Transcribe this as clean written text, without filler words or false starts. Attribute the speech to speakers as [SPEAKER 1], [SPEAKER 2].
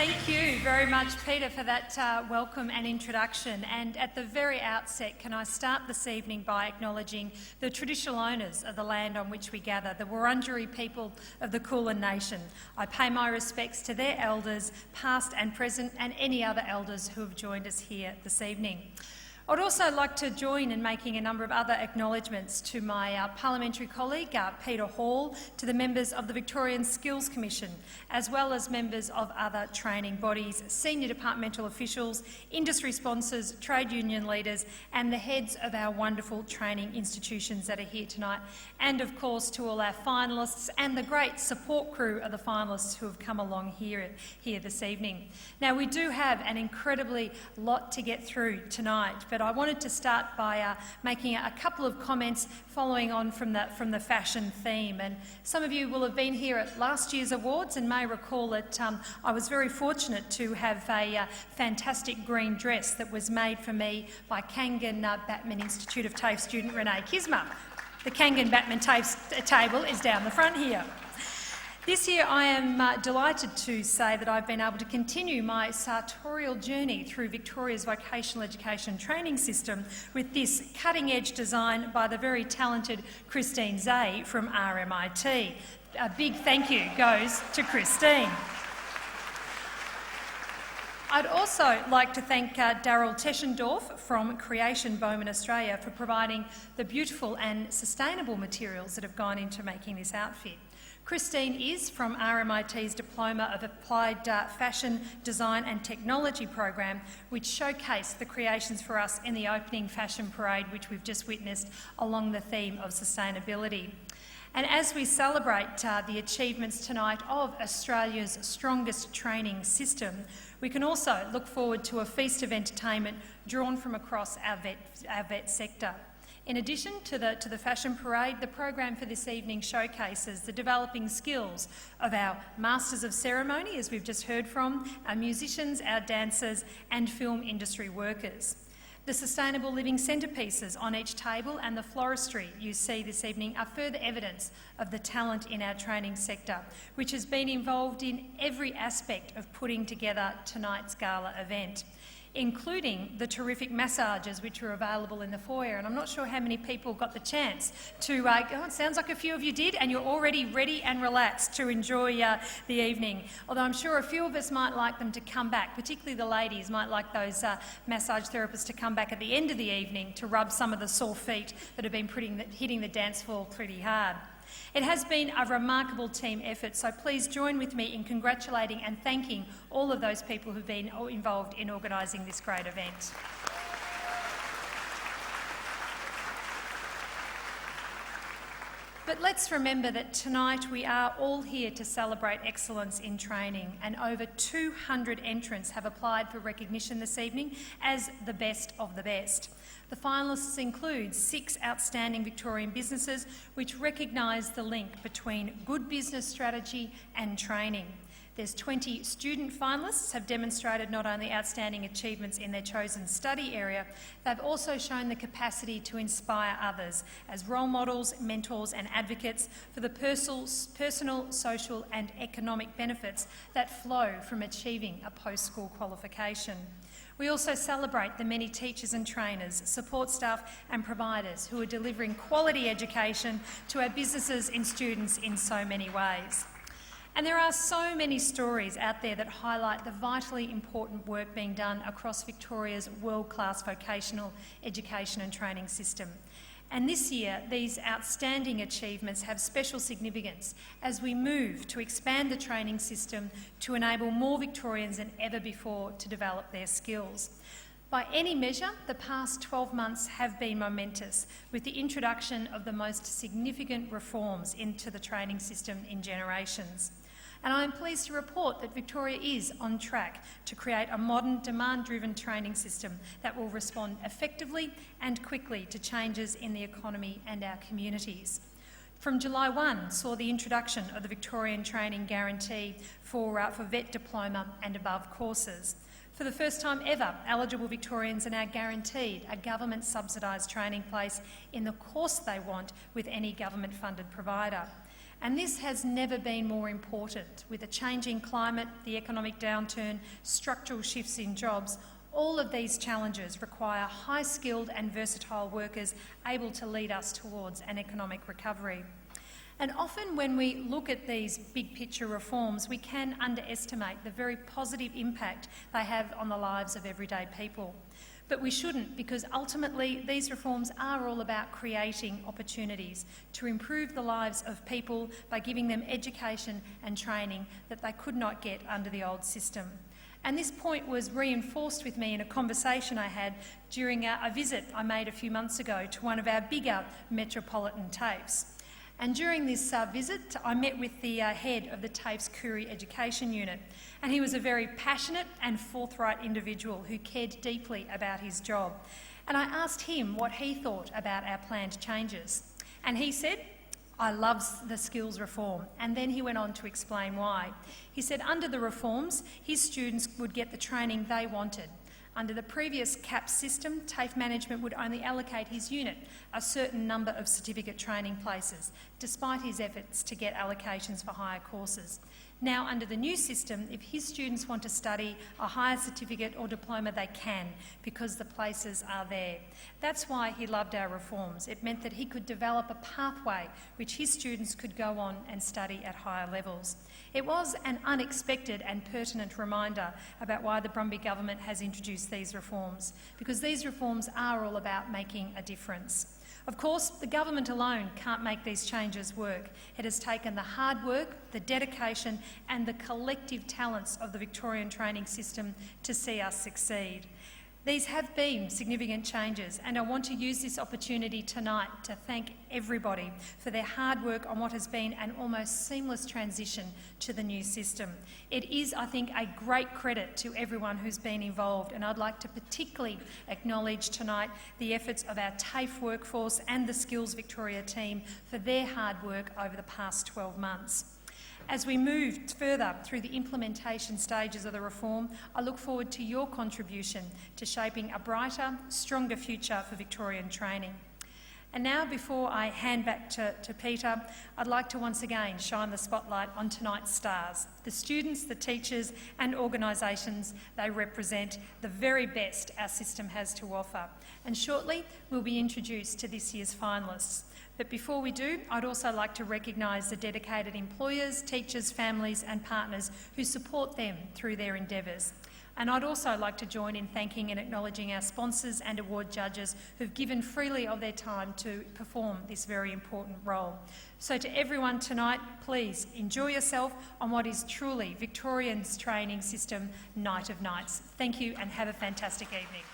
[SPEAKER 1] Thank you very much, Peter, for that welcome and introduction. And at the very outset, can I start this evening by acknowledging the traditional owners of the land on which we gather, the Wurundjeri people of the Kulin Nation. I pay my respects to their elders, past and present, and any other elders who have joined us here this evening. I'd also like to join in making a number of other acknowledgements to my parliamentary colleague, Peter Hall, to the members of the Victorian Skills Commission, as well as members of other training bodies, senior departmental officials, industry sponsors, trade union leaders, and the heads of our wonderful training institutions that are here tonight, and of course to all our finalists and the great support crew of the finalists who have come along here this evening. Now, we do have an incredibly lot to get through tonight, but I wanted to start by making a couple of comments following on from the fashion theme. And some of you will have been here at last year's awards and may recall that I was very fortunate to have a fantastic green dress that was made for me by Kangan Batman Institute of TAFE student Renee Kismer. The Kangan Batman TAFE table is down the front here. This year I am delighted to say that I've been able to continue my sartorial journey through Victoria's vocational education training system with this cutting-edge design by the very talented Christine Zay from RMIT. A big thank you goes to Christine. I'd also like to thank Daryl Teschendorf from Creation Bowman Australia for providing the beautiful and sustainable materials that have gone into making this outfit. Christine is from RMIT's Diploma of Applied Fashion, Design and Technology program, which showcased the creations for us in the opening fashion parade, which we've just witnessed, along the theme of sustainability. And as we celebrate the achievements tonight of Australia's strongest training system, we can also look forward to a feast of entertainment drawn from across our vet sector. In addition to the fashion parade, the program for this evening showcases the developing skills of our Masters of Ceremony, as we've just heard from, our musicians, our dancers and film industry workers. The sustainable living centrepieces on each table and the floristry you see this evening are further evidence of the talent in our training sector, which has been involved in every aspect of putting together tonight's gala event, including the terrific massages which are available in the foyer. And I'm not sure how many people got the chance to it sounds like a few of you did, and you're already ready and relaxed to enjoy the evening. Although I'm sure a few of us might like them to come back, particularly the ladies might like those massage therapists to come back at the end of the evening to rub some of the sore feet that have been hitting the dance floor pretty hard. It has been a remarkable team effort, so please join with me in congratulating and thanking all of those people who've been involved in organising this great event. But let's remember that tonight we are all here to celebrate excellence in training, and over 200 entrants have applied for recognition this evening as the best of the best. The finalists include 6 outstanding Victorian businesses which recognise the link between good business strategy and training. There's 20 student finalists have demonstrated not only outstanding achievements in their chosen study area, they've also shown the capacity to inspire others as role models, mentors and advocates for the personal, social and economic benefits that flow from achieving a post-school qualification. We also celebrate the many teachers and trainers, support staff and providers who are delivering quality education to our businesses and students in so many ways. And there are so many stories out there that highlight the vitally important work being done across Victoria's world-class vocational education and training system. And this year, these outstanding achievements have special significance as we move to expand the training system to enable more Victorians than ever before to develop their skills. By any measure, the past 12 months have been momentous, with the introduction of the most significant reforms into the training system in generations. And I am pleased to report that Victoria is on track to create a modern, demand-driven training system that will respond effectively and quickly to changes in the economy and our communities. From July 1 saw the introduction of the Victorian Training Guarantee for vet diploma and above courses. For the first time ever, eligible Victorians are now guaranteed a government subsidised training place in the course they want with any government-funded provider. And this has never been more important. With a changing climate, the economic downturn, structural shifts in jobs, all of these challenges require high-skilled and versatile workers able to lead us towards an economic recovery. And often when we look at these big picture reforms, we can underestimate the very positive impact they have on the lives of everyday people. But we shouldn't, because ultimately these reforms are all about creating opportunities to improve the lives of people by giving them education and training that they could not get under the old system. And this point was reinforced with me in a conversation I had during a visit I made a few months ago to one of our bigger metropolitan TAFEs. And during this visit, I met with the head of the TAFE's Koori Education Unit, and he was a very passionate and forthright individual who cared deeply about his job. And I asked him what he thought about our planned changes. And he said, "I love the skills reform." And then he went on to explain why. He said under the reforms, his students would get the training they wanted. Under the previous CAP system, TAFE management would only allocate his unit a certain number of certificate training places, despite his efforts to get allocations for higher courses. Now, under the new system, if his students want to study a higher certificate or diploma, they can, because the places are there. That's why he loved our reforms. It meant that he could develop a pathway which his students could go on and study at higher levels. It was an unexpected and pertinent reminder about why the Brumby government has introduced these reforms, because these reforms are all about making a difference. Of course, the government alone can't make these changes work. It has taken the hard work, the dedication and the collective talents of the Victorian training system to see us succeed. These have been significant changes, and I want to use this opportunity tonight to thank everybody for their hard work on what has been an almost seamless transition to the new system. It is, I think, a great credit to everyone who's been involved, and I'd like to particularly acknowledge tonight the efforts of our TAFE workforce and the Skills Victoria team for their hard work over the past 12 months. As we move further through the implementation stages of the reform, I look forward to your contribution to shaping a brighter, stronger future for Victorian training. And now, before I hand back to Peter, I'd like to once again shine the spotlight on tonight's stars, the students, the teachers and organisations they represent, the very best our system has to offer. And shortly, we'll be introduced to this year's finalists. But before we do, I'd also like to recognise the dedicated employers, teachers, families and partners who support them through their endeavours. And I'd also like to join in thanking and acknowledging our sponsors and award judges who've given freely of their time to perform this very important role. So to everyone tonight, please enjoy yourself on what is truly Victorian's training system night of nights. Thank you and have a fantastic evening.